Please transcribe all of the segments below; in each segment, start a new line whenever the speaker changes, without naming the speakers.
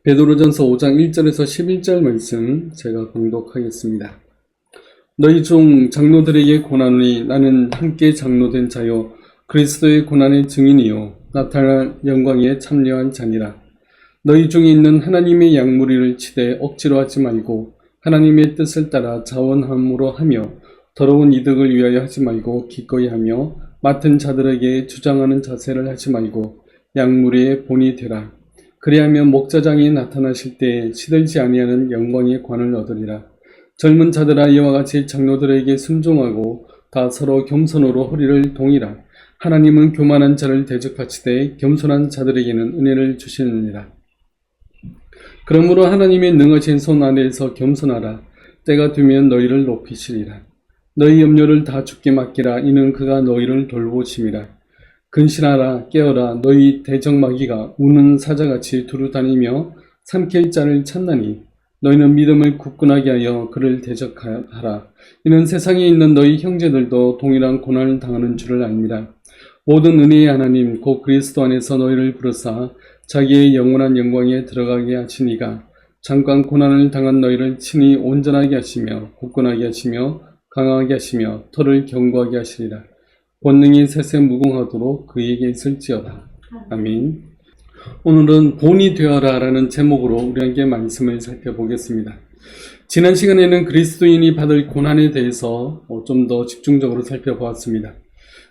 베드로전서 5장 1절에서 11절 말씀 제가 봉독하겠습니다. 너희 중 장로들에게 고난하니 나는 함께 장로된 자요 그리스도의 고난의 증인이요 나타날 영광에 참여한 자니라. 너희 중에 있는 하나님의 양무리를 치되 억지로 하지 말고 하나님의 뜻을 따라 자원함으로 하며 더러운 이득을 위하여 하지 말고 기꺼이 하며 맡은 자들에게 주장하는 자세를 하지 말고 양무리의 본이 되라. 그리하면 목자장이 나타나실 때에 시들지 아니하는 영광의 관을 얻으리라. 젊은 자들아 이와 같이 장로들에게 순종하고 다 서로 겸손으로 허리를 동이라. 하나님은 교만한 자를 대적하시되 겸손한 자들에게는 은혜를 주시느니라. 그러므로 하나님의 능하신 손 아래에서 겸손하라. 때가 되면 너희를 높이시리라. 너희 염려를 다 주께 맡기라. 이는 그가 너희를 돌보심이라. 근신하라 깨어라. 너희 대적마귀가 우는 사자같이 두루 다니며 삼킬 자를 찾나니 너희는 믿음을 굳건하게 하여 그를 대적하라. 이는 세상에 있는 너희 형제들도 동일한 고난을 당하는 줄을 압니다. 모든 은혜의 하나님 곧 그리스도 안에서 너희를 부르사 자기의 영원한 영광에 들어가게 하시니가 잠깐 고난을 당한 너희를 친히 온전하게 하시며 굳건하게 하시며 강하게 하시며 터를 견고하게 하시리라. 권능이 셋에 무궁하도록 그에게 있을지어다. 아멘. 오늘은 본이 되어라 라는 제목으로 우리에게 말씀을 살펴보겠습니다. 지난 시간에는 그리스도인이 받을 고난에 대해서 좀 더 집중적으로 살펴보았습니다.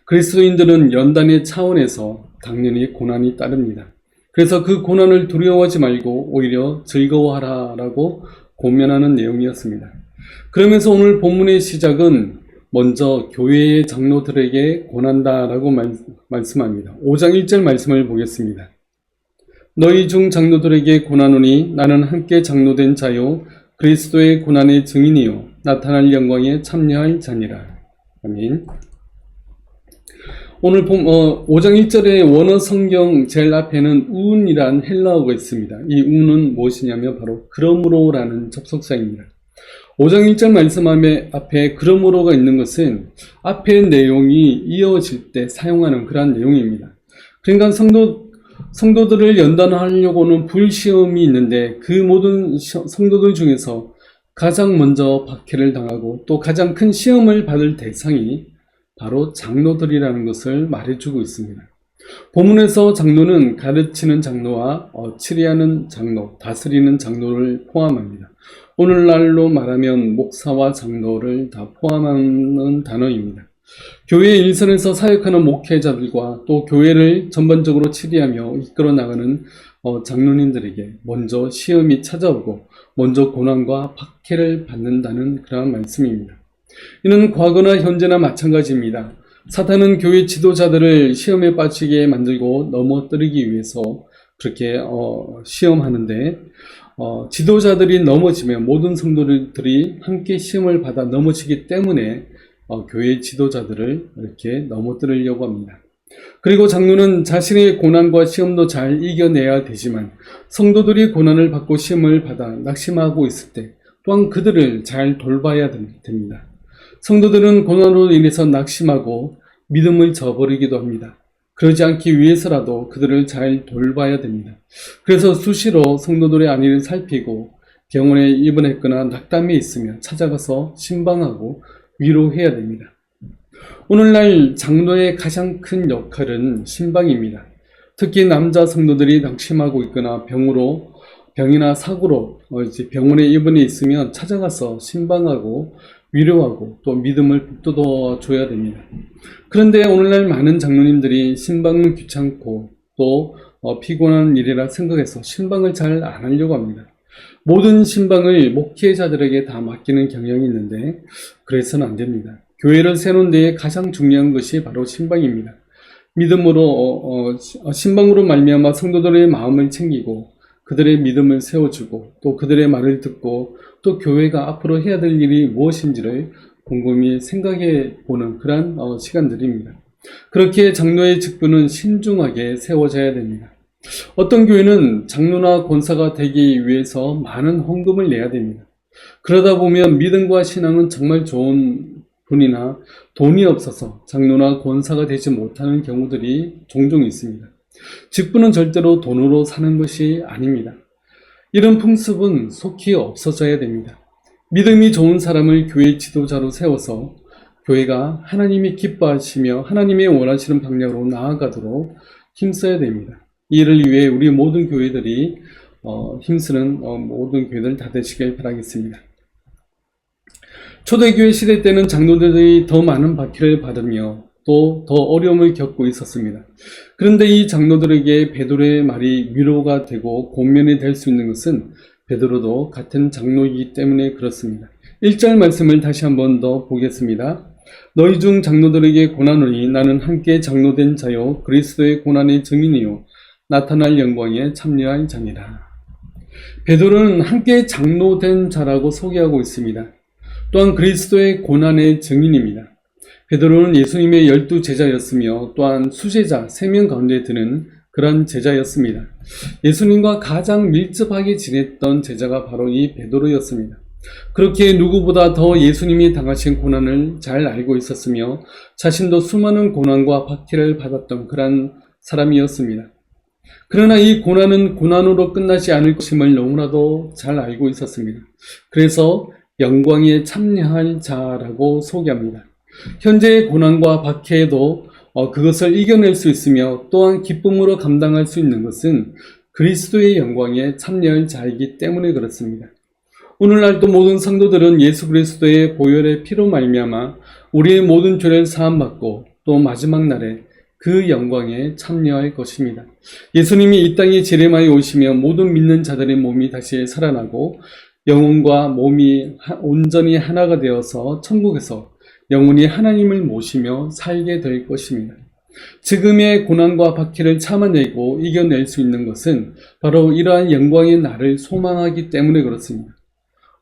그리스도인들은 연단의 차원에서 당연히 고난이 따릅니다. 그래서 그 고난을 두려워하지 말고 오히려 즐거워하라 라고 권면하는 내용이었습니다. 그러면서 오늘 본문의 시작은 먼저 교회의 장로들에게 권한다라고 말씀합니다. 5장 1절 말씀을 보겠습니다. 너희 중 장로들에게 권하노니 나는 함께 장로된 자요 그리스도의 고난의 증인이요 나타날 영광에 참여할 자니라. 아멘. 오늘 5장 1절의 원어 성경 제일 앞에는 운이란 헬라어가 있습니다. 이 운은 무엇이냐면 바로 그러므로라는 접속사입니다. 5장 1절 말씀 앞에 그러므로가 있는 것은 앞의 내용이 이어질 때 사용하는 그런 내용입니다. 그러니까 성도들을 연단하려고는 불시험이 있는데 그 모든 성도들 중에서 가장 먼저 박해를 당하고 또 가장 큰 시험을 받을 대상이 바로 장로들이라는 것을 말해주고 있습니다. 본문에서 장로는 가르치는 장로와 치리하는 장로, 다스리는 장로를 포함합니다. 오늘날로 말하면 목사와 장로를 다 포함하는 단어입니다. 교회 일선에서 사역하는 목회자들과 또 교회를 전반적으로 치리하며 이끌어 나가는 장로님들에게 먼저 시험이 찾아오고 먼저 고난과 박해를 받는다는 그런 말씀입니다. 이는 과거나 현재나 마찬가지입니다. 사탄은 교회 지도자들을 시험에 빠지게 만들고 넘어뜨리기 위해서 그렇게 시험하는데 지도자들이 넘어지면 모든 성도들이 함께 시험을 받아 넘어지기 때문에 교회 지도자들을 이렇게 넘어뜨리려고 합니다. 그리고 장로는 자신의 고난과 시험도 잘 이겨내야 되지만 성도들이 고난을 받고 시험을 받아 낙심하고 있을 때 또한 그들을 잘 돌봐야 됩니다. 성도들은 고난으로 인해서 낙심하고 믿음을 저버리기도 합니다. 그러지 않기 위해서라도 그들을 잘 돌봐야 됩니다. 그래서 수시로 성도들의 안위를 살피고 병원에 입원했거나 낙담해 있으면 찾아가서 신방하고 위로해야 됩니다. 오늘날 장로의 가장 큰 역할은 신방입니다. 특히 남자 성도들이 낙심하고 있거나 병이나 사고로 병원에 입원해 있으면 찾아가서 신방하고 위로하고 또 믿음을 북돋워 줘야 됩니다. 그런데 오늘날 많은 장로님들이 신방은 귀찮고 또 피곤한 일이라 생각해서 신방을 잘 안 하려고 합니다. 모든 신방을 목회자들에게 다 맡기는 경향이 있는데 그래서는 안 됩니다. 교회를 세우는 데에 가장 중요한 것이 바로 신방입니다. 믿음으로 신방으로 말미암아 성도들의 마음을 챙기고 그들의 믿음을 세워주고 또 그들의 말을 듣고 또 교회가 앞으로 해야 될 일이 무엇인지를 곰곰이 생각해 보는 그런 시간들입니다. 그렇게 장로의 직분은 신중하게 세워져야 됩니다. 어떤 교회는 장로나 권사가 되기 위해서 많은 헌금을 내야 됩니다. 그러다 보면 믿음과 신앙은 정말 좋은 분이나 돈이 없어서 장로나 권사가 되지 못하는 경우들이 종종 있습니다. 직분은 절대로 돈으로 사는 것이 아닙니다. 이런 풍습은 속히 없어져야 됩니다. 믿음이 좋은 사람을 교회 지도자로 세워서 교회가 하나님이 기뻐하시며 하나님이 원하시는 방향으로 나아가도록 힘써야 됩니다. 이를 위해 우리 모든 교회들이 힘쓰는 모든 교회들 다 되시길 바라겠습니다. 초대교회 시대 때는 장로들이 더 많은 박해를 받으며 또 더 어려움을 겪고 있었습니다. 그런데 이 장로들에게 베드로의 말이 위로가 되고 권면이 될 수 있는 것은 베드로도 같은 장로이기 때문에 그렇습니다. 1절 말씀을 다시 한 번 더 보겠습니다. 너희 중 장로들에게 고난하니 나는 함께 장로된 자요 그리스도의 고난의 증인이요 나타날 영광에 참여할 자니라. 베드로는 함께 장로된 자라고 소개하고 있습니다. 또한 그리스도의 고난의 증인입니다. 베드로는 예수님의 12 제자였으며 또한 수제자 3명 가운데 드는 그런 제자였습니다. 예수님과 가장 밀접하게 지냈던 제자가 바로 이 베드로였습니다. 그렇게 누구보다 더 예수님이 당하신 고난을 잘 알고 있었으며 자신도 수많은 고난과 박해를 받았던 그런 사람이었습니다. 그러나 이 고난은 고난으로 끝나지 않을 것임을 너무나도 잘 알고 있었습니다. 그래서 영광에 참여할 자라고 소개합니다. 현재의 고난과 박해에도 그것을 이겨낼 수 있으며 또한 기쁨으로 감당할 수 있는 것은 그리스도의 영광에 참여할 자이기 때문에 그렇습니다. 오늘날도 모든 성도들은 예수 그리스도의 보혈의 피로 말미암아 우리의 모든 죄를 사함받고 또 마지막 날에 그 영광에 참여할 것입니다. 예수님이 이 땅에 재림하여 오시며 모든 믿는 자들의 몸이 다시 살아나고 영혼과 몸이 온전히 하나가 되어서 천국에서 영원히 하나님을 모시며 살게 될 것입니다. 지금의 고난과 박해를 참아내고 이겨낼 수 있는 것은 바로 이러한 영광의 날을 소망하기 때문에 그렇습니다.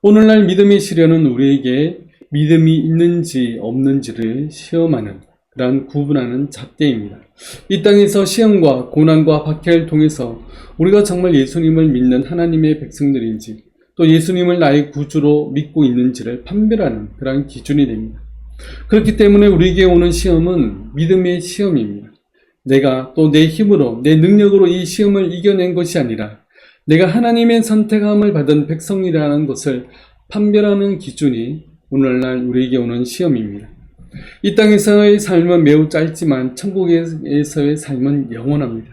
오늘날 믿음의 시련은 우리에게 믿음이 있는지 없는지를 시험하는 그러한 구분하는 잣대입니다. 이 땅에서 시험과 고난과 박해를 통해서 우리가 정말 예수님을 믿는 하나님의 백성들인지 또 예수님을 나의 구주로 믿고 있는지를 판별하는 그러한 기준이 됩니다. 그렇기 때문에 우리에게 오는 시험은 믿음의 시험입니다. 내가 또 내 힘으로 내 능력으로 이 시험을 이겨낸 것이 아니라 내가 하나님의 선택함을 받은 백성이라는 것을 판별하는 기준이 오늘날 우리에게 오는 시험입니다. 이 땅에서의 삶은 매우 짧지만 천국에서의 삶은 영원합니다.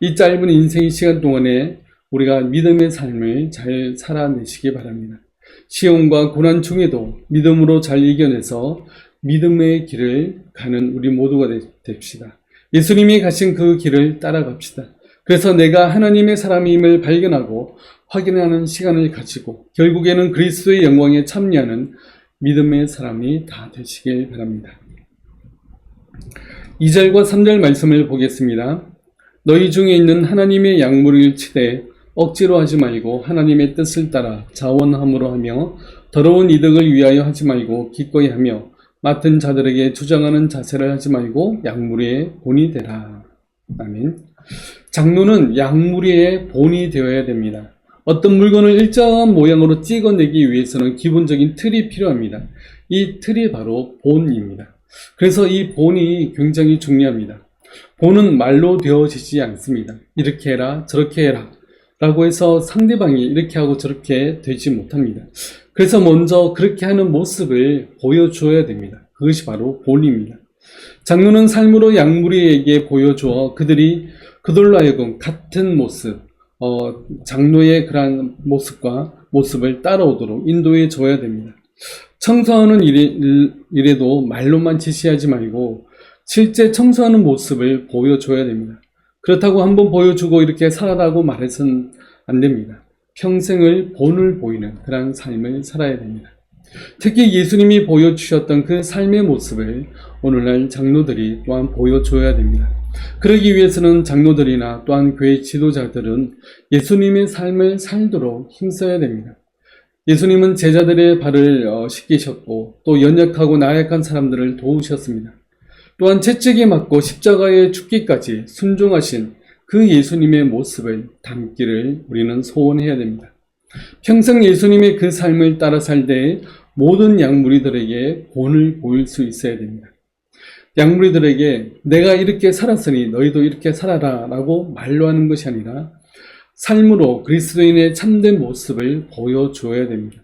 이 짧은 인생의 시간 동안에 우리가 믿음의 삶을 잘 살아내시기 바랍니다. 시험과 고난 중에도 믿음으로 잘 이겨내서 믿음의 길을 가는 우리 모두가 됩시다. 예수님이 가신 그 길을 따라갑시다. 그래서 내가 하나님의 사람임을 발견하고 확인하는 시간을 가지고 결국에는 그리스도의 영광에 참여하는 믿음의 사람이 다 되시길 바랍니다. 2절과 3절 말씀을 보겠습니다. 너희 중에 있는 하나님의 약물을 치되 억지로 하지 말고 하나님의 뜻을 따라 자원함으로 하며 더러운 이득을 위하여 하지 말고 기꺼이 하며 맡은 자들에게 주장하는 자세를 하지 말고 약물의 본이 되라. 아멘. 장로는 약물의 본이 되어야 됩니다. 어떤 물건을 일정한 모양으로 찍어내기 위해서는 기본적인 틀이 필요합니다. 이 틀이 바로 본입니다. 그래서 이 본이 굉장히 중요합니다. 본은 말로 되어지지 않습니다. 이렇게 해라 저렇게 해라 라고 해서 상대방이 이렇게 하고 저렇게 되지 못합니다. 그래서 먼저 그렇게 하는 모습을 보여줘야 됩니다. 그것이 바로 본입니다. 장로는 삶으로 약물이에게 보여주어 그들로 하여금 같은 모습, 장로의 그러한 모습을 따라오도록 인도해 줘야 됩니다. 청소하는 일에도 말로만 지시하지 말고 실제 청소하는 모습을 보여줘야 됩니다. 그렇다고 한번 보여주고 이렇게 살아라고 말해서는 안 됩니다. 평생을 본을 보이는 그런 삶을 살아야 됩니다. 특히 예수님이 보여주셨던 그 삶의 모습을 오늘날 장로들이 또한 보여줘야 됩니다. 그러기 위해서는 장로들이나 또한 교회 지도자들은 예수님의 삶을 살도록 힘써야 됩니다. 예수님은 제자들의 발을 씻기셨고 또 연약하고 나약한 사람들을 도우셨습니다. 또한 채찍에 맞고 십자가에 죽기까지 순종하신 그 예수님의 모습을 담기를 우리는 소원해야 됩니다. 평생 예수님의 그 삶을 따라 살 때 모든 약무리들에게 본을 보일 수 있어야 됩니다. 약무리들에게 내가 이렇게 살았으니 너희도 이렇게 살아라 라고 말로 하는 것이 아니라 삶으로 그리스도인의 참된 모습을 보여주어야 됩니다.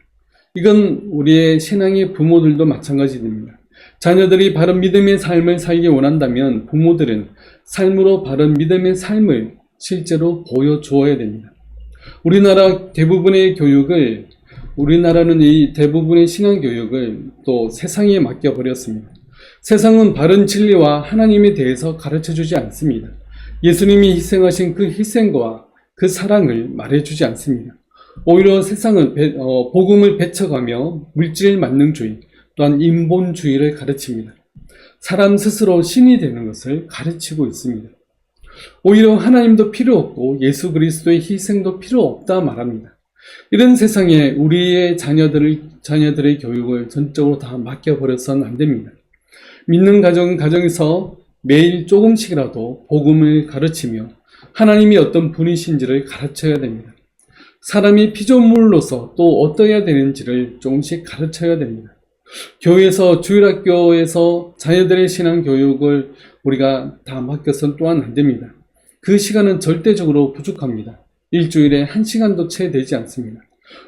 이건 우리의 신앙의 부모들도 마찬가지입니다. 자녀들이 바른 믿음의 삶을 살기 원한다면 부모들은 삶으로 바른 믿음의 삶을 실제로 보여주어야 됩니다. 우리나라는 이 대부분의 신앙교육을 또 세상에 맡겨버렸습니다. 세상은 바른 진리와 하나님에 대해서 가르쳐주지 않습니다. 예수님이 희생하신 그 희생과 그 사랑을 말해주지 않습니다. 오히려 세상은 복음을 배척하며 물질 만능주의 또한 인본주의를 가르칩니다. 사람 스스로 신이 되는 것을 가르치고 있습니다. 오히려 하나님도 필요 없고 예수 그리스도의 희생도 필요 없다 말합니다. 이런 세상에 우리의 자녀들의 교육을 전적으로 다 맡겨버려서는 안 됩니다. 믿는 가정에서 매일 조금씩이라도 복음을 가르치며 하나님이 어떤 분이신지를 가르쳐야 됩니다. 사람이 피조물로서 또 어떠해야 되는지를 조금씩 가르쳐야 됩니다. 교회에서 주일학교에서 자녀들의 신앙 교육을 우리가 다 맡겨서는 또한 안 됩니다. 그 시간은 절대적으로 부족합니다. 일주일에 1시간도 채 되지 않습니다.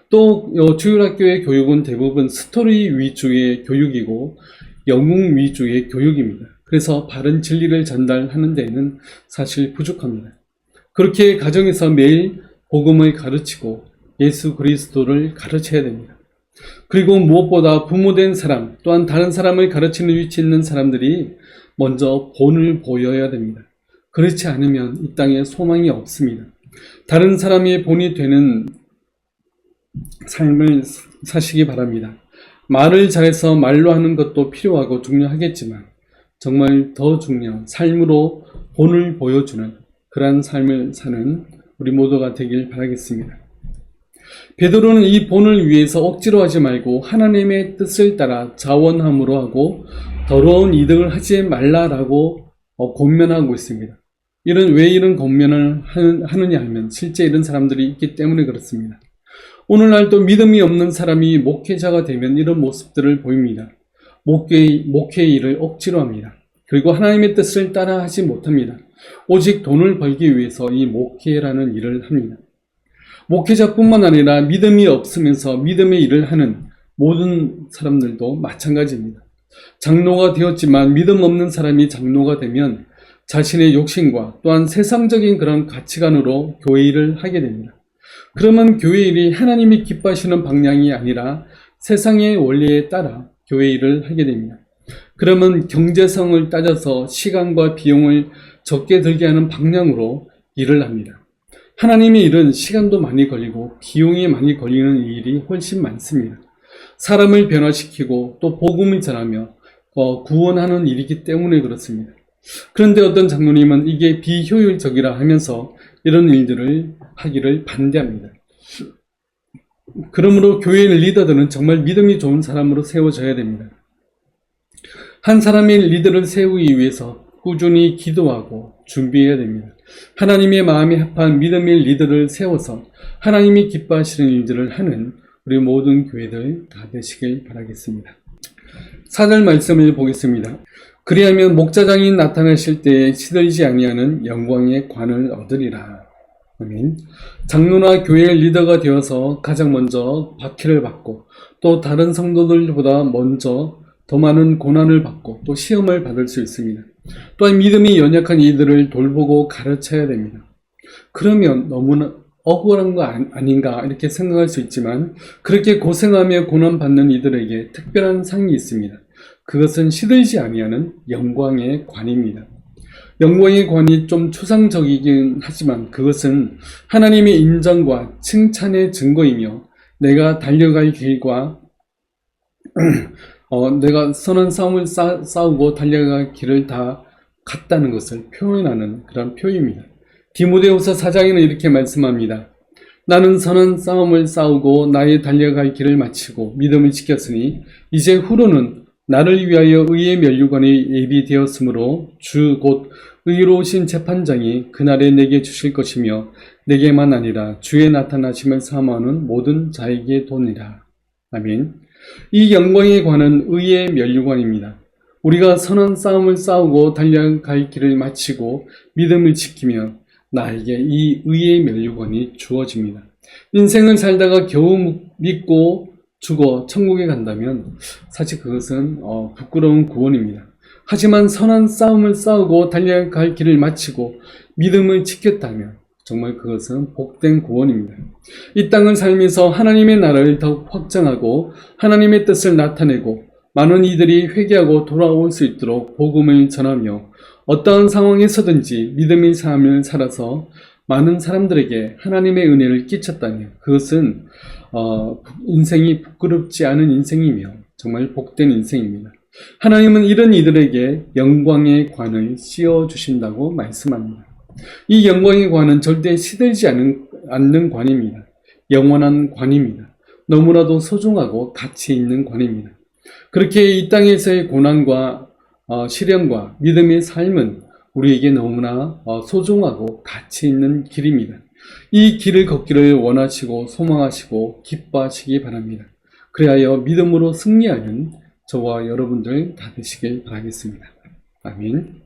또 주일학교의 교육은 대부분 스토리 위주의 교육이고 영웅 위주의 교육입니다. 그래서 바른 진리를 전달하는 데에는 사실 부족합니다. 그렇게 가정에서 매일 복음을 가르치고 예수 그리스도를 가르쳐야 됩니다. 그리고 무엇보다 부모된 사람 또한 다른 사람을 가르치는 위치에 있는 사람들이 먼저 본을 보여야 됩니다. 그렇지 않으면 이 땅에 소망이 없습니다. 다른 사람의 본이 되는 삶을 사시기 바랍니다. 말을 잘해서 말로 하는 것도 필요하고 중요하겠지만 정말 더 중요한 삶으로 본을 보여주는 그러한 삶을 사는 우리 모두가 되길 바라겠습니다. 베드로는 이 본을 위해서 억지로 하지 말고 하나님의 뜻을 따라 자원함으로 하고 더러운 이득을 하지 말라라고 권면하고 있습니다. 왜 이런 권면을 하느냐 하면 실제 이런 사람들이 있기 때문에 그렇습니다. 오늘날도 믿음이 없는 사람이 목회자가 되면 이런 모습들을 보입니다. 목회의 일을 억지로 합니다. 그리고 하나님의 뜻을 따라 하지 못합니다. 오직 돈을 벌기 위해서 이 목회라는 일을 합니다. 목회자뿐만 아니라 믿음이 없으면서 믿음의 일을 하는 모든 사람들도 마찬가지입니다. 장로가 되었지만 믿음 없는 사람이 장로가 되면 자신의 욕심과 또한 세상적인 그런 가치관으로 교회 일을 하게 됩니다. 그러면 교회 일이 하나님이 기뻐하시는 방향이 아니라 세상의 원리에 따라 교회 일을 하게 됩니다. 그러면 경제성을 따져서 시간과 비용을 적게 들게 하는 방향으로 일을 합니다. 하나님의 일은 시간도 많이 걸리고 비용이 많이 걸리는 일이 훨씬 많습니다. 사람을 변화시키고 또 복음을 전하며 구원하는 일이기 때문에 그렇습니다. 그런데 어떤 장로님은 이게 비효율적이라 하면서 이런 일들을 하기를 반대합니다. 그러므로 교회 리더들은 정말 믿음이 좋은 사람으로 세워져야 됩니다. 한 사람의 리더를 세우기 위해서 꾸준히 기도하고 준비해야 됩니다. 하나님의 마음에 합한 믿음의 리더를 세워서 하나님이 기뻐하시는 일들을 하는 우리 모든 교회들 다 되시길 바라겠습니다. 4절 말씀을 보겠습니다. 그리하면 목자장이 나타나실 때에 시들지 아니하는 영광의 관을 얻으리라. 아멘. 장로나 교회 리더가 되어서 가장 먼저 박해를 받고 또 다른 성도들보다 먼저 더 많은 고난을 받고 또 시험을 받을 수 있습니다. 또한 믿음이 연약한 이들을 돌보고 가르쳐야 됩니다. 그러면 너무나 억울한 거 아닌가 이렇게 생각할 수 있지만 그렇게 고생하며 고난받는 이들에게 특별한 상이 있습니다. 그것은 시들지 아니하는 영광의 관입니다. 영광의 관이 좀 추상적이긴 하지만 그것은 하나님의 인정과 칭찬의 증거이며 내가 달려갈 길과 내가 선한 싸움을 싸우고 달려갈 길을 다 갔다는 것을 표현하는 그런 표현입니다. 디모데후서 4장에는 이렇게 말씀합니다. 나는 선한 싸움을 싸우고 나의 달려갈 길을 마치고 믿음을 지켰으니 이제 후로는 나를 위하여 의의 면류관이 예비되었으므로 주 곧 의로우신 재판장이 그날에 내게 주실 것이며 내게만 아니라 주의 나타나심을 사모하는 모든 자에게 도니라. 아멘. 이 영광의 관은 의의 면류관입니다. 우리가 선한 싸움을 싸우고 달려갈 길을 마치고 믿음을 지키면 나에게 이 의의 면류관이 주어집니다. 인생을 살다가 겨우 믿고 죽어 천국에 간다면 사실 그것은 부끄러운 구원입니다. 하지만 선한 싸움을 싸우고 달려갈 길을 마치고 믿음을 지켰다면 정말 그것은 복된 구원입니다. 이 땅을 살면서 하나님의 나라를 더욱 확장하고 하나님의 뜻을 나타내고 많은 이들이 회개하고 돌아올 수 있도록 복음을 전하며 어떠한 상황에서든지 믿음의 삶을 살아서 많은 사람들에게 하나님의 은혜를 끼쳤다면 그것은 인생이 부끄럽지 않은 인생이며 정말 복된 인생입니다. 하나님은 이런 이들에게 영광의 관을 씌워주신다고 말씀합니다. 이 영광의 관은 절대 시들지 않는 관입니다. 영원한 관입니다. 너무나도 소중하고 가치 있는 관입니다. 그렇게 이 땅에서의 고난과 시련과 믿음의 삶은 우리에게 너무나 소중하고 가치 있는 길입니다. 이 길을 걷기를 원하시고 소망하시고 기뻐하시기 바랍니다. 그리하여 믿음으로 승리하는 저와 여러분들 다 되시길 바라겠습니다. 아멘.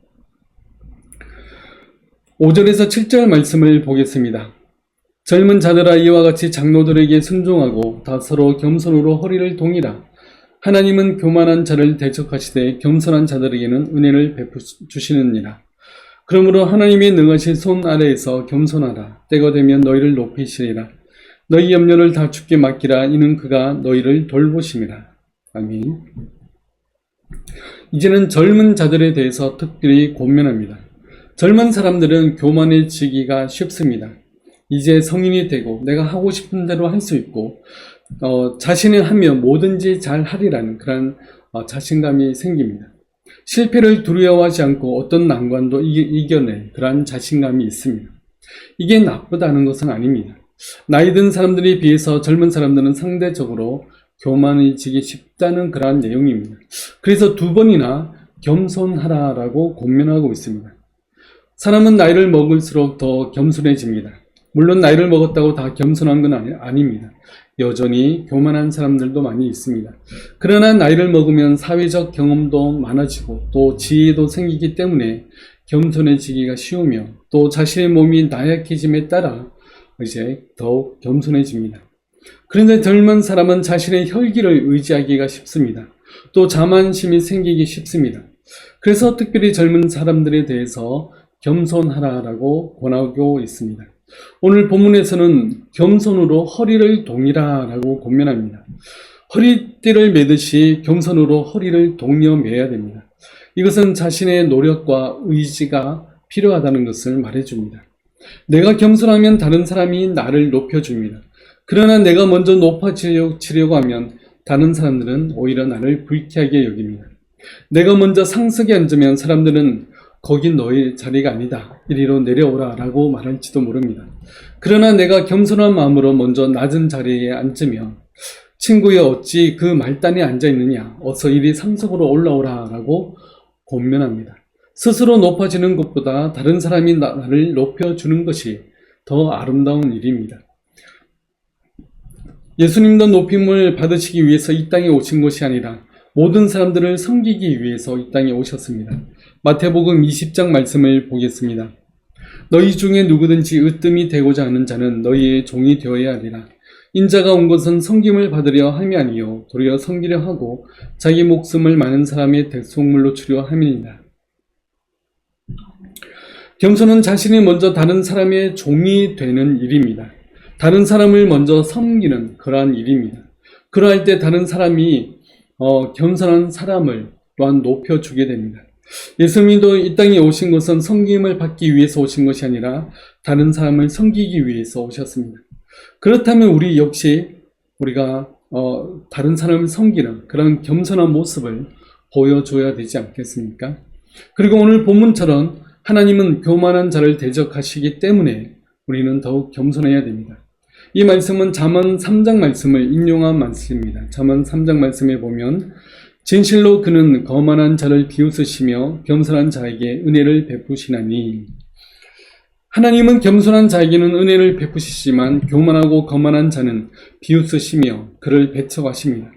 5절에서 7절 말씀을 보겠습니다. 젊은 자들아 이와 같이 장로들에게 순종하고 다 서로 겸손으로 허리를 동이라. 하나님은 교만한 자를 대적하시되 겸손한 자들에게는 은혜를 베푸시느니라. 그러므로 하나님의 능하신 손 아래에서 겸손하라. 때가 되면 너희를 높이시리라. 너희 염려를 다 주께 맡기라. 이는 그가 너희를 돌보심이라. 아멘. 이제는 젊은 자들에 대해서 특별히 권면합니다. 젊은 사람들은 교만해지기가 쉽습니다. 이제 성인이 되고 내가 하고 싶은 대로 할 수 있고 자신이 하면 뭐든지 잘 하리라는 그런 자신감이 생깁니다. 실패를 두려워하지 않고 어떤 난관도 이겨낼 그런 자신감이 있습니다. 이게 나쁘다는 것은 아닙니다. 나이 든 사람들에 비해서 젊은 사람들은 상대적으로 교만해지기 쉽다는 그러한 내용입니다. 그래서 2번이나 겸손하라라고 권면하고 있습니다. 사람은 나이를 먹을수록 더 겸손해집니다. 물론 나이를 먹었다고 다 겸손한 건 아닙니다. 여전히 교만한 사람들도 많이 있습니다. 그러나 나이를 먹으면 사회적 경험도 많아지고 또 지혜도 생기기 때문에 겸손해지기가 쉬우며 또 자신의 몸이 나약해짐에 따라 이제 더욱 겸손해집니다. 그런데 젊은 사람은 자신의 혈기를 의지하기가 쉽습니다. 또 자만심이 생기기 쉽습니다. 그래서 특별히 젊은 사람들에 대해서 겸손하라라고 권하고 있습니다. 오늘 본문에서는 겸손으로 허리를 동이라 라고 권면합니다. 허리띠를 매듯이 겸손으로 허리를 동여 매야 됩니다. 이것은 자신의 노력과 의지가 필요하다는 것을 말해줍니다. 내가 겸손하면 다른 사람이 나를 높여줍니다. 그러나 내가 먼저 높아지려고 하면 다른 사람들은 오히려 나를 불쾌하게 여깁니다. 내가 먼저 상석에 앉으면 사람들은 거긴 너의 자리가 아니다. 이리로 내려오라 라고 말할지도 모릅니다. 그러나 내가 겸손한 마음으로 먼저 낮은 자리에 앉으면 친구여 어찌 그 말단에 앉아있느냐. 어서 이리 상석으로 올라오라 라고 권면합니다. 스스로 높아지는 것보다 다른 사람이 나를 높여주는 것이 더 아름다운 일입니다. 예수님도 높임을 받으시기 위해서 이 땅에 오신 것이 아니라 모든 사람들을 섬기기 위해서 이 땅에 오셨습니다. 마태복음 20장 말씀을 보겠습니다. 너희 중에 누구든지 으뜸이 되고자 하는 자는 너희의 종이 되어야 하리라. 인자가 온 것은 섬김을 받으려 함이 아니요 도리어 섬기려 하고 자기 목숨을 많은 사람의 대속물로 주려 함이니라. 겸손은 자신이 먼저 다른 사람의 종이 되는 일입니다. 다른 사람을 먼저 섬기는 그러한 일입니다. 그러할 때 다른 사람이 겸손한 사람을 또한 높여주게 됩니다. 예수님도 이 땅에 오신 것은 섬김을 받기 위해서 오신 것이 아니라 다른 사람을 섬기기 위해서 오셨습니다. 그렇다면 우리 역시 우리가 다른 사람을 섬기는 그런 겸손한 모습을 보여줘야 되지 않겠습니까? 그리고 오늘 본문처럼 하나님은 교만한 자를 대적하시기 때문에 우리는 더욱 겸손해야 됩니다. 이 말씀은 잠언 3장 말씀을 인용한 말씀입니다. 잠언 3장 말씀에 보면 진실로 그는 거만한 자를 비웃으시며 겸손한 자에게 은혜를 베푸시나니. 하나님은 겸손한 자에게는 은혜를 베푸시지만 교만하고 거만한 자는 비웃으시며 그를 배척하십니다.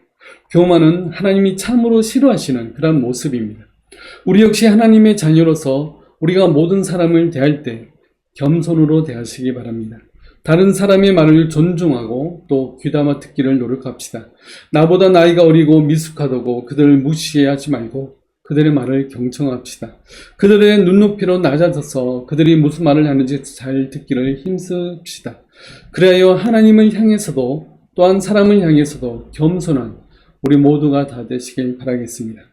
교만은 하나님이 참으로 싫어하시는 그런 모습입니다. 우리 역시 하나님의 자녀로서 우리가 모든 사람을 대할 때 겸손으로 대하시기 바랍니다. 다른 사람의 말을 존중하고 또 귀담아 듣기를 노력합시다. 나보다 나이가 어리고 미숙하다고 그들을 무시하지 말고 그들의 말을 경청합시다. 그들의 눈높이로 낮아져서 그들이 무슨 말을 하는지 잘 듣기를 힘씁시다. 그래야 하나님을 향해서도 또한 사람을 향해서도 겸손한 우리 모두가 다 되시길 바라겠습니다.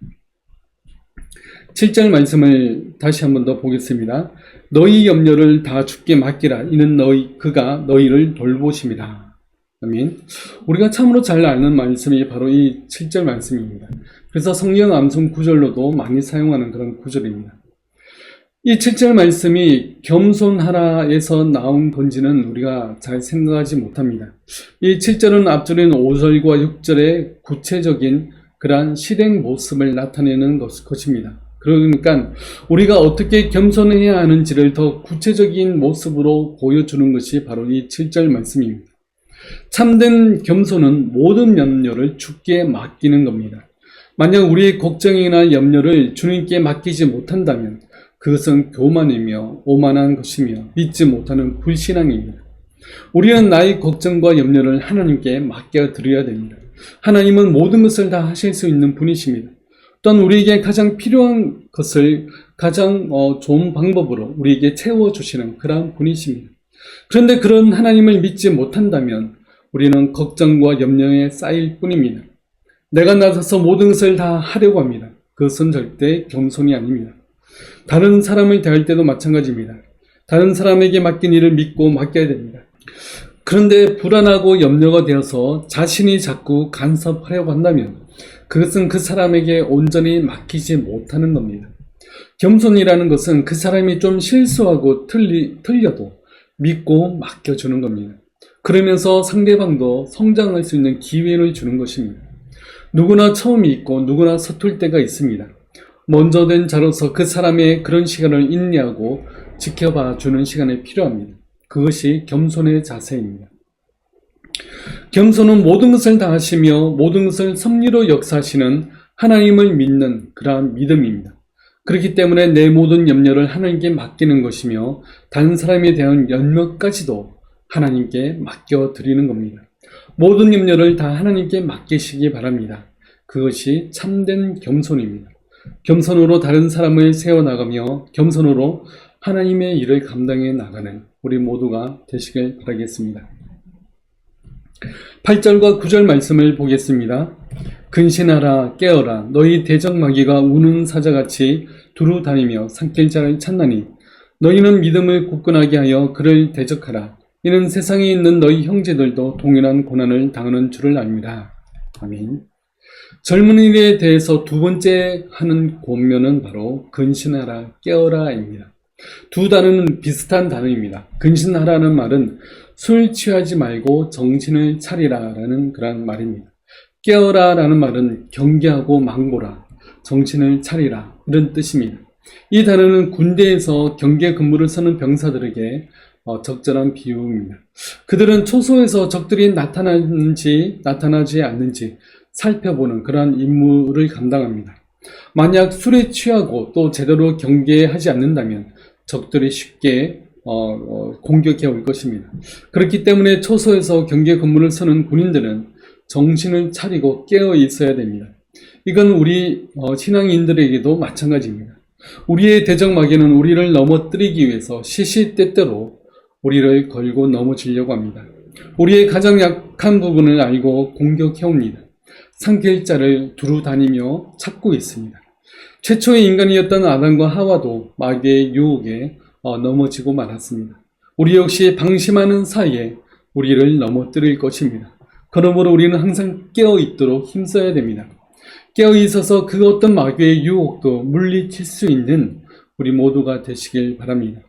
7절 말씀을 다시 한 번 더 보겠습니다. 너희 염려를 다 주께 맡기라. 이는 그가 너희를 돌보심이라. 아멘. 우리가 참으로 잘 아는 말씀이 바로 이 7절 말씀입니다. 그래서 성경 암송 구절로도 많이 사용하는 그런 구절입니다. 이 7절 말씀이 겸손하라에서 나온 건지는 우리가 잘 생각하지 못합니다. 이 7절은 앞줄인 5절과 6절의 구체적인 그러한 실행 모습을 나타내는 것입니다. 그러니까 우리가 어떻게 겸손해야 하는지를 더 구체적인 모습으로 보여주는 것이 바로 이 7절 말씀입니다. 참된 겸손은 모든 염려를 주께 맡기는 겁니다. 만약 우리의 걱정이나 염려를 주님께 맡기지 못한다면 그것은 교만이며 오만한 것이며 믿지 못하는 불신앙입니다. 우리는 나의 걱정과 염려를 하나님께 맡겨드려야 됩니다. 하나님은 모든 것을 다 하실 수 있는 분이십니다. 또한 우리에게 가장 필요한 것을 가장 좋은 방법으로 우리에게 채워주시는 그러한 분이십니다. 그런데 그런 하나님을 믿지 못한다면 우리는 걱정과 염려에 쌓일 뿐입니다. 내가 나서서 모든 것을 다 하려고 합니다. 그것은 절대 겸손이 아닙니다. 다른 사람을 대할 때도 마찬가지입니다. 다른 사람에게 맡긴 일을 믿고 맡겨야 됩니다. 그런데 불안하고 염려가 되어서 자신이 자꾸 간섭하려고 한다면 그것은 그 사람에게 온전히 맡기지 못하는 겁니다. 겸손이라는 것은 그 사람이 좀 실수하고 틀려도 믿고 맡겨주는 겁니다. 그러면서 상대방도 성장할 수 있는 기회를 주는 것입니다. 누구나 처음이 있고 누구나 서툴 때가 있습니다. 먼저 된 자로서 그 사람의 그런 시간을 인내하고 지켜봐 주는 시간이 필요합니다. 그것이 겸손의 자세입니다. 겸손은 모든 것을 다 하시며 모든 것을 섭리로 역사하시는 하나님을 믿는 그러한 믿음입니다. 그렇기 때문에 내 모든 염려를 하나님께 맡기는 것이며 다른 사람에 대한 염려까지도 하나님께 맡겨드리는 겁니다. 모든 염려를 다 하나님께 맡기시기 바랍니다. 그것이 참된 겸손입니다. 겸손으로 다른 사람을 세워나가며 겸손으로 하나님의 일을 감당해 나가는 우리 모두가 되시길 바라겠습니다. 8절과 9절 말씀을 보겠습니다. 근신하라 깨어라 너희 대적마귀가 우는 사자같이 두루 다니며 삼킬 자를 찾나니 너희는 믿음을 굳건하게 하여 그를 대적하라. 이는 세상에 있는 너희 형제들도 동일한 고난을 당하는 줄을 압니다. 아멘. 젊은이에 대해서 두 번째 하는 권면은 바로 근신하라 깨어라입니다. 두 단어는 비슷한 단어입니다. 근신하라는 말은 술 취하지 말고 정신을 차리라라는 그런 말입니다. 깨어라라는 말은 경계하고 망보라, 정신을 차리라 이런 뜻입니다. 이 단어는 군대에서 경계 근무를 서는 병사들에게 적절한 비유입니다. 그들은 초소에서 적들이 나타나는지 나타나지 않는지 살펴보는 그러한 임무를 감당합니다. 만약 술에 취하고 또 제대로 경계하지 않는다면 적들이 쉽게 공격해 올 것입니다. 그렇기 때문에 초소에서 경계 근무를 서는 군인들은 정신을 차리고 깨어 있어야 됩니다. 이건 우리 신앙인들에게도 마찬가지입니다. 우리의 대적마귀는 우리를 넘어뜨리기 위해서 시시때때로 우리를 걸고 넘어지려고 합니다. 우리의 가장 약한 부분을 알고 공격해 옵니다. 삼킬 자를 두루 다니며 찾고 있습니다. 최초의 인간이었던 아담과 하와도 마귀의 유혹에 넘어지고 말았습니다. 우리 역시 방심하는 사이에 우리를 넘어뜨릴 것입니다. 그러므로 우리는 항상 깨어 있도록 힘써야 됩니다. 깨어 있어서 그 어떤 마귀의 유혹도 물리칠 수 있는 우리 모두가 되시길 바랍니다.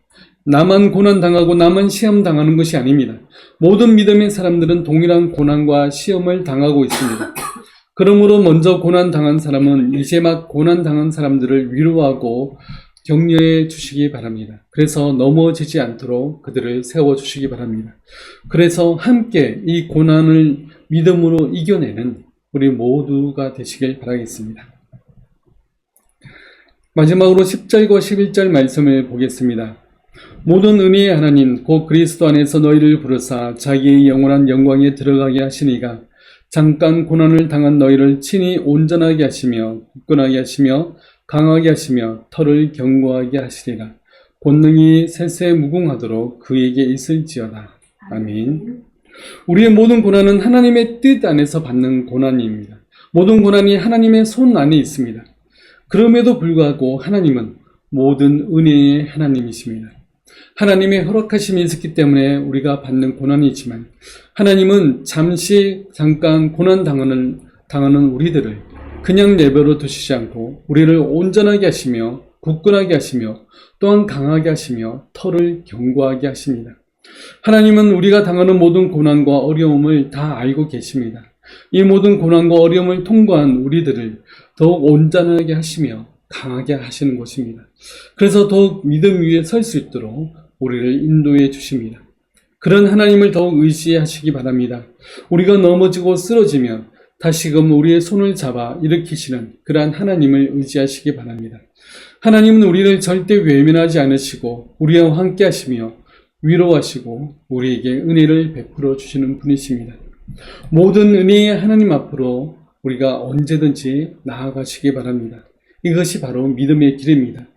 나만 고난당하고 나만 시험당하는 것이 아닙니다. 모든 믿음의 사람들은 동일한 고난과 시험을 당하고 있습니다. 그러므로 먼저 고난당한 사람은 이제 막 고난당한 사람들을 위로하고 격려해 주시기 바랍니다. 그래서 넘어지지 않도록 그들을 세워주시기 바랍니다. 그래서 함께 이 고난을 믿음으로 이겨내는 우리 모두가 되시길 바라겠습니다. 마지막으로 10절과 11절 말씀을 보겠습니다. 모든 은혜의 하나님 곧 그리스도 안에서 너희를 부르사 자기의 영원한 영광에 들어가게 하시니가 잠깐 고난을 당한 너희를 친히 온전하게 하시며 굳건하게 하시며 강하게 하시며 털을 견고하게 하시리라. 권능이 세세 무궁하도록 그에게 있을지어다. 아멘. 우리의 모든 고난은 하나님의 뜻 안에서 받는 고난입니다. 모든 고난이 하나님의 손 안에 있습니다. 그럼에도 불구하고 하나님은 모든 은혜의 하나님이십니다. 하나님의 허락하심이 있었기 때문에 우리가 받는 고난이지만 하나님은 잠깐 고난 당하는 우리들을 그냥 내버려 두시지 않고 우리를 온전하게 하시며 굳건하게 하시며 또한 강하게 하시며 털을 견고하게 하십니다. 하나님은 우리가 당하는 모든 고난과 어려움을 다 알고 계십니다. 이 모든 고난과 어려움을 통과한 우리들을 더욱 온전하게 하시며 강하게 하시는 것입니다. 그래서 더욱 믿음 위에 설 수 있도록 우리를 인도해 주십니다. 그런 하나님을 더욱 의지하시기 바랍니다. 우리가 넘어지고 쓰러지면 다시금 우리의 손을 잡아 일으키시는 그러한 하나님을 의지하시기 바랍니다. 하나님은 우리를 절대 외면하지 않으시고 우리와 함께 하시며 위로하시고 우리에게 은혜를 베풀어 주시는 분이십니다. 모든 은혜의 하나님 앞으로 우리가 언제든지 나아가시기 바랍니다. 이것이 바로 믿음의 길입니다.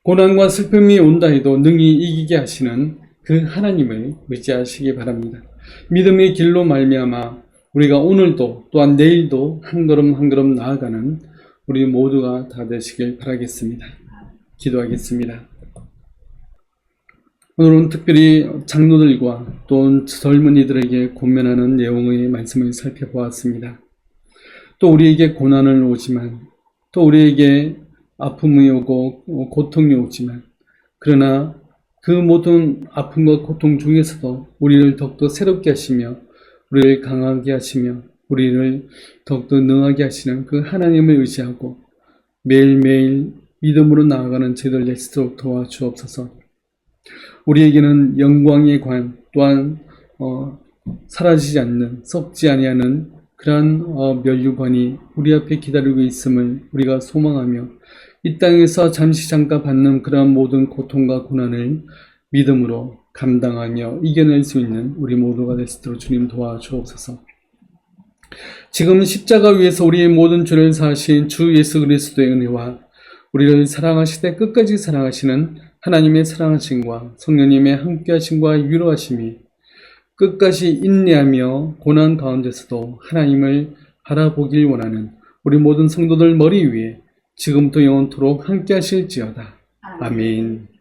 고난과 슬픔이 온다 해도 능히 이기게 하시는 그 하나님을 의지하시기 바랍니다. 믿음의 길로 말미암아 우리가 오늘도 또한 내일도 한 걸음 한 걸음 나아가는 우리 모두가 다 되시길 바라겠습니다. 기도하겠습니다. 오늘은 특별히 장로들과 또 젊은이들에게 권면하는 내용의 말씀을 살펴보았습니다. 또 우리에게 고난을 오지만 또 우리에게 아픔이 오고 고통이 오지만 그러나 그 모든 아픔과 고통 중에서도 우리를 더욱더 새롭게 하시며 우리를 강하게 하시며 우리를 더욱더 능하게 하시는 그 하나님을 의지하고 매일매일 믿음으로 나아가는 저희들 되시도록 도와주옵소서. 우리에게는 영광의 관 또한 사라지지 않는 썩지 아니하는 그러한 면류관이 우리 앞에 기다리고 있음을 우리가 소망하며 이 땅에서 잠깐 받는 그러한 모든 고통과 고난을 믿음으로 감당하며 이겨낼 수 있는 우리 모두가 되시도록 주님 도와주옵소서. 지금 십자가 위에서 우리의 모든 죄를 사하신 주 예수 그리스도의 은혜와 우리를 사랑하시되 끝까지 사랑하시는 하나님의 사랑하심과 성령님의 함께하심과 위로하심이 끝까지 인내하며 고난 가운데서도 하나님을 바라보길 원하는 우리 모든 성도들 머리 위에 지금부터 영원토록 함께하실지어다. 아멘.